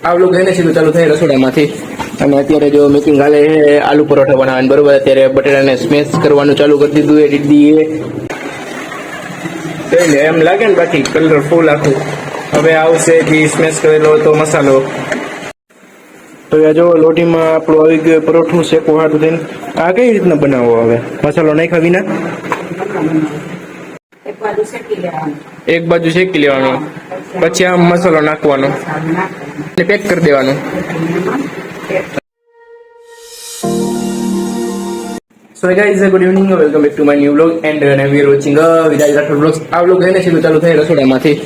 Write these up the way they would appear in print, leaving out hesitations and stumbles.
આ વ્લોગ એને સીધું ચાલુ થાય રસોડામાંથી અને અત્યારે જો મેકિંગ હાલે છે આલુ પરોઠા બનાવવાનું બરોબર. અત્યારે બટેટાને સ્મેશ કરવાનું ચાલુ કરી દીધું એ દીદીએ. એમ લાગે ને બાકી કલરફુલ આખું. હવે આવશે જે સ્મેશ કરેલો હતો મસાલો. તો જો લોટીમાં આપણું આવી ગયું પરોઠું શેકવું હાટું થઈને. આ કઈ રીતના બનાવવો હવે મસાલો નાખ્યા વિના? એક બાજુ શેકી લેવાનો પછી આમ મસાલો નાખવાનો અને પેક કરી દેવાનું. So guys, good evening, welcome back to my new vlog and now we are watching Viraj Rathod vlogs. આ vlog એને સીધું ચાલુ થાય રસોડામાંથી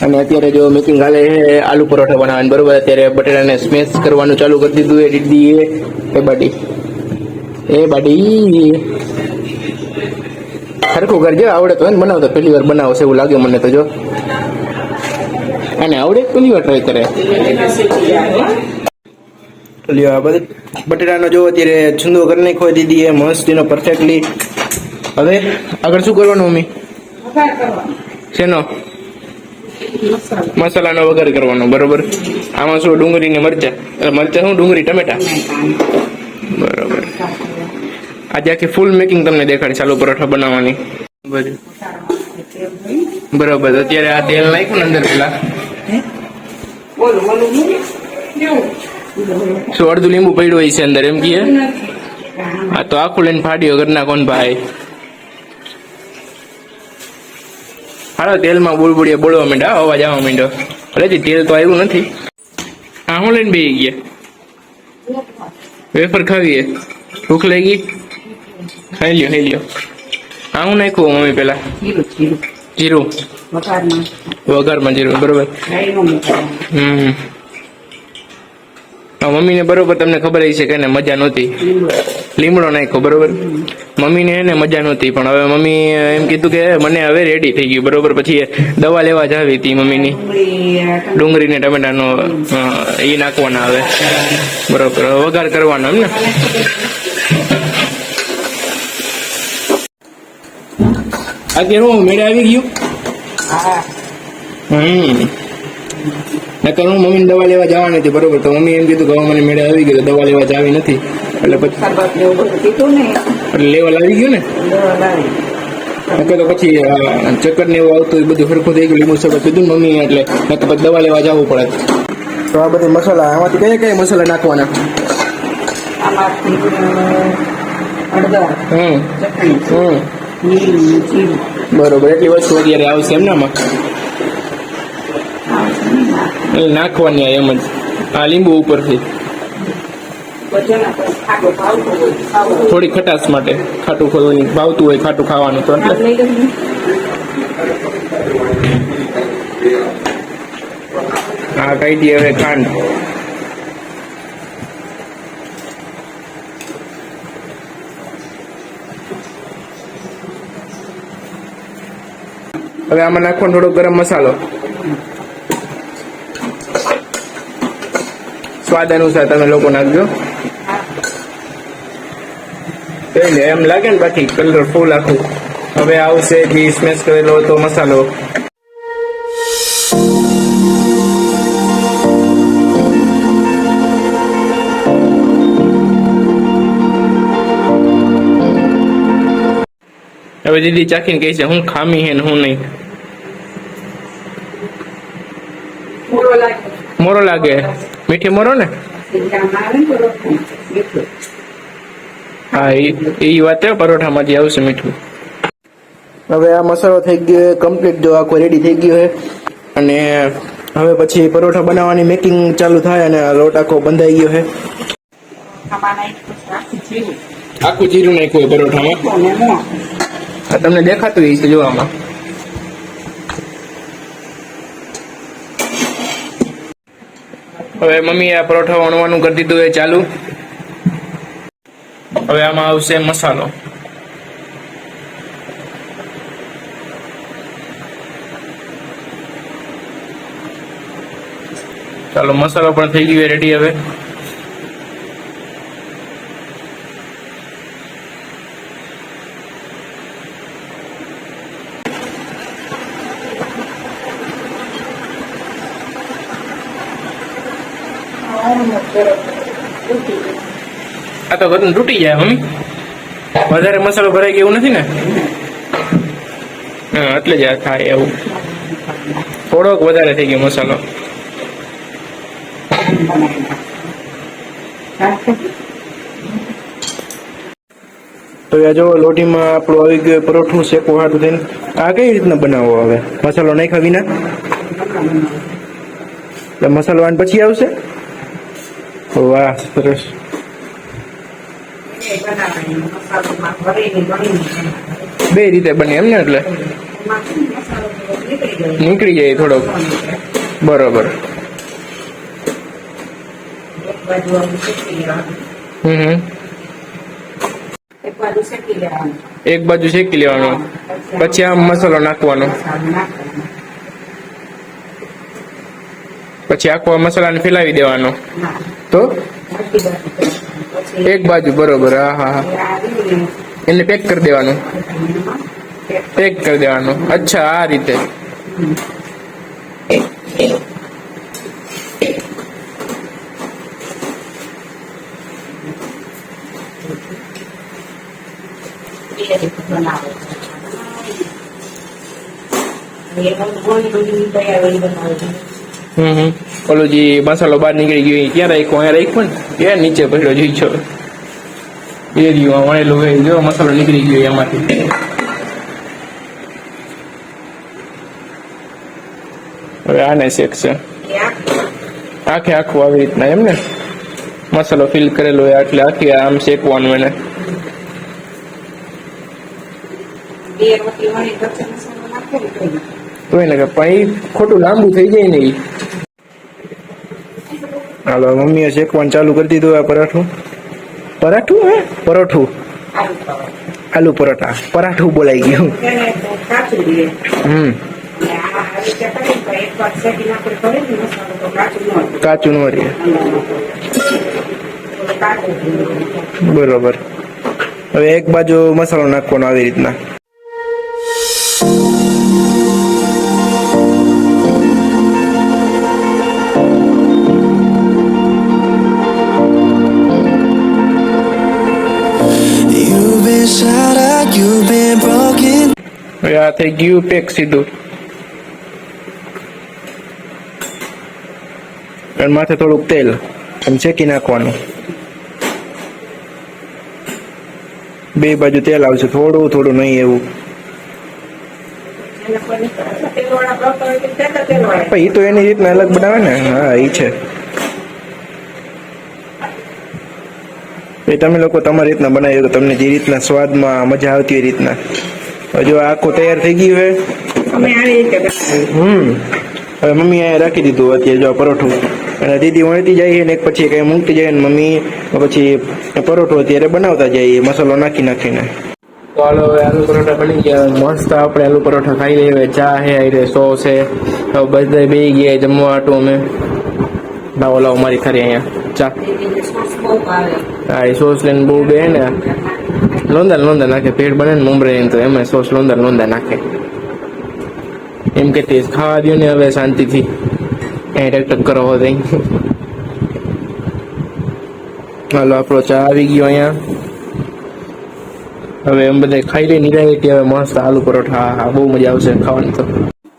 અને અત્યારે જો મેકિંગ હાલે છે આલુ પરોઠા બનાવવાનું બરોબર. અત્યારે બટેટાને સ્મેશ કરવાનું ચાલુ કરી દીધું એ દીદીએ. એ બાડી સરખું કરજો, આવડે તો એને બનાવતો પહેલી વાર બનાવશે એવું લાગે મને તો. જો અને આવડે પહેલી વાર ટ્રાય કરે. લ્યો આ બટેટાનો જો અત્યારે છુંદો કરી નાખ્યો દીદી એ મસ્ત એનો પરફેક્ટલી. હવે આગળ શું કરવાનું મમ્મી? શેનો? મસાલાનો વઘાર કરવાનો બરોબર. આમાં શું ડુંગળી ને મરચા શું ડુંગળી ટમેટા બરોબર. આજે આખી ફૂલ મેકિંગ તમને દેખાડી ચાલુ પરોઠા બનાવવાની બરોબર. અત્યારે આ તેલ નાખ્યું ને અંદર પેલા શું અડધું લીંબુ પડ્યું હોય છે અંદર એમ કીએ. આ તો આખું લઈને ફાડ્યો ઘરના કોણ ભાઈ. હાલો તેલમાં બુળબુડીએ બોલવા માંડ્યા, અવાજ આવવા માંડ્યો. હજી તેલ તો આવ્યું નથી. આ હું લઈને બેસી ગયા? વેફર ખાવીએ? ભૂખ લાગી? ખાઈ લ્યો. આ હું નાખ્યું મમ્મી પેલા? જીરું વઘારમાં જીરું બરોબર. મમ્મીને બરોબર તમને ખબર છે કે એને મજા નહોતી. લીમડો નાખ્યો બરોબર. મમ્મીને એને મજા નહોતી પણ હવે મમ્મી એમ કીધું કે મને હવે રેડી થઈ ગયું બરોબર. પછી દવા લેવા જ આવી હતી મમ્મીની. ડુંગળી ને ટમેટાનો એ નાખવાના હવે બરોબર. વઘાર કરવાનો એમ ને. અત્યારે હું મેળે આવી ગયું. નકર હું મમ્મીને દવા લેવા જવાની હતી બરોબર. તો મમ્મી એમ કીધું કે મને મેળે આવી ગયો, દવા લેવા જાવી નથી એટલે પછી લેવલ આવી ગયું ને. તો પછી ચક્કર ને એવું આવતું બધું સરખું થઈ ગયું. લીંબુ સરબત પીધું ને મમ્મી એટલે પછી દવા લેવા જવું પડે. તો આ બધી મસાલા આમાંથી કયા કયા મસાલા નાખવાના? બરોબર. એટલી વસ્તુ અત્યારે આવશે એમ ને આમાં નાખવાની એમ જ. આ લીંબુ ઉપરથી થોડી ખટાશ માટે. ખાટું ભાવતું હોય ખાટું ખાવાનું તો એટલે હા કહી દઈએ. હવે ખાંડ હવે આમાં નાખવાનો થોડો ગરમ મસાલો સ્વાદ અનુસાર તમે લોકો નાખજો. એમ લાગે ને બાકી કલરફુલ આખું. હવે આવશે જે સ્મેશ કરેલો હતો મસાલો. હવે દીદી ચાખીને કહે છે હું ખામી હે ને હું નહીં. મોરો લાગે. મીઠી મોરો ને? હા એ વાત પરોઠામાં જે આવશે મીઠું. હવે આ મસાલો થઈ ગયો કમ્પ્લીટ. જો આખો રેડી થઈ ગયો છે અને હવે પછી પરોઠા બનાવવાની મેકિંગ ચાલુ થાય અને લોટ આખો બંધાઈ ગયો છે. આખું જીરું નાખ્યું પરોઠામાં. આ તમને દેખાતું હોય છે જોવામાં. હવે મમ્મી આ પરોઠા વણવાનું કરી દીધું એ ચાલુ. હવે આમાં આવશે મસાલો. ચાલો મસાલો પણ થઈ ગયો રેડી. હવે આ તો ઘરનું તૂટી જાય મમ્મી, વધારે મસાલો ભરાઈ ગયો એવું નથી ને? હા એટલે જ આ થાય એવું, થોડોક વધારે થઈ ગયો મસાલો. તો જો લોટીમાં આપણું આવી ગયું પરોઠું શેકવું હાટું થઈને. આ કઈ રીતના બનાવવો હવે? મસાલો નાખ્યા વિના? એટલે મસાલો આને પછી આવશે? વાહ સરસ. બે રીતે બને એમ ને? એટલે નીકળી જાય થોડોક. બરોબર. એક બાજુ શેકી લેવાનું, પછી આમ મસાલો નાખવાનો, પછી આખો મસાલાને ફેલાવી દેવાનો. તો એક બાજુ બરોબર. હા હા, એને પેક કરી દેવાનું. પેક કરી દેવાનું. અચ્છા આ રીતે. ઓલો જે મસાલો બહાર નીકળી ગયો ક્યાં રાખ્યો? અહીંયા રાખ્યો ને, ક્યાં નીચે પડ્યો જોઈ છો? એ રહ્યું વણેલું હોય, જો મસાલો નીકળી ગયો એમાંથી. હવે આને શેકશે આખે આખું આવી રીતના એમ ને? મસાલો ફિલ કરેલો હોય એટલે આખી આમ શેકવાનું એને. તો એને પછી ખોટું લાંબુ થઈ જાય ને. હાલો મમ્મીએ શેકવાનું ચાલુ કરી દીધું. આ પરાઠું હે પરોઠું, આલુ પરોઠા, પરાઠું બોલાઈ ગયું. કાચું નો રે. બરોબર. હવે એક બાજુ મસાલો નાખવાનો આવી રીતના. આ થઈ ગયું પેક સીધું. માથે થોડુંક તેલ શેકી નાખવાનું. બે બાજુ તેલ આવશે, થોડું થોડું નહીં એવું. એ તો એની રીતના અલગ બનાવે ને. હા એ છે. તમે લોકો તમારી રીતના બનાવી, તમને જે રીતના સ્વાદમાં મજા આવતી એ રીતના. જો આખું તૈયાર થઈ ગયું હે. હવે મમ્મી અહીંયા રાખી દીધું અત્યારે જો પરોઠું, અને દીદી વણતી જાય ને એક પછી કઈ મૂકતી જાય ને મમ્મી પછી પરોઠું અત્યારે બનાવતા જાય મસાલો નાખી નાખીને. તો હાલો હવે આલુ પરોઠા બની ગયા મસ્ત. આપણે આલુ પરોઠા ખાઈ લઈએ. ચા હે આઈ સોસ છે. હવે બધા બે ગયા જમવા આટું અમે. લાવો લાવો મારી ખરી અહીંયા ચા. હા એ સોસ લઈને બહુ બે ને લોંદા નાખે. પેટ બને ને મમરા તો એમાં સોસ લોંદા નાખે. એમ કે ટેસ્ટ ખાવા દો ને હવે શાંતિથી. ટક કરો હોય. હાલો આપણો ચા આવી ગયો અહીંયા. હવે એમ બધા ખાઈ લઈ નિરાય. હવે મસ્ત આલુ પરોઠા. હા બહુ મજા આવશે ખાવાની. તો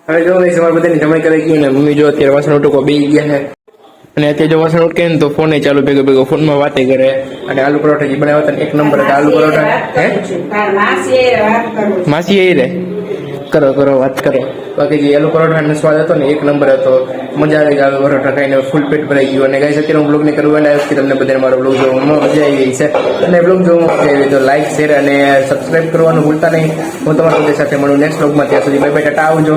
હવે જો અમારે બધાની જમાઈ કરાઈ ગયું ને. મમ્મી જો અત્યારે વાસણ ઉટકો બે ગયા છે, અને અત્યારે જો વાસણ ઉટકે ને તો ફોન ચાલુ ભેગો ફોનમાં વાતે કરે. અને આલુ પરોઠા જે બનાવ્યા હતા એક નંબર હતા. આલુ પરોઠા હે માસી એ રે કરો વાત કરો. બાકી જે આલુ પરોઠાનો સ્વાદ હતો ને એક નંબર હતો. મજા આવી ગઈ આલુ પરોઠા ખાઈને. ફૂલ પેટ ભરાઈ ગયું. અને ગાઈસ અત્યારે હું બ્લોગ ને કરવાના આવ્યો છું. તમને બધાને મારો બ્લોગ જોવામાં મજા આવી ગઈ છે. અને બ્લોગ જોવામાં મજા આવી તો લાઈક શેર અને સબસ્ક્રાઈબ કરવાનું ભૂલતા નહીં. હું તમારા સાથે મળું નેક્સ્ટ બ્લોગમાં. ત્યાં સુધી બાય બાય ટાટા આવજો.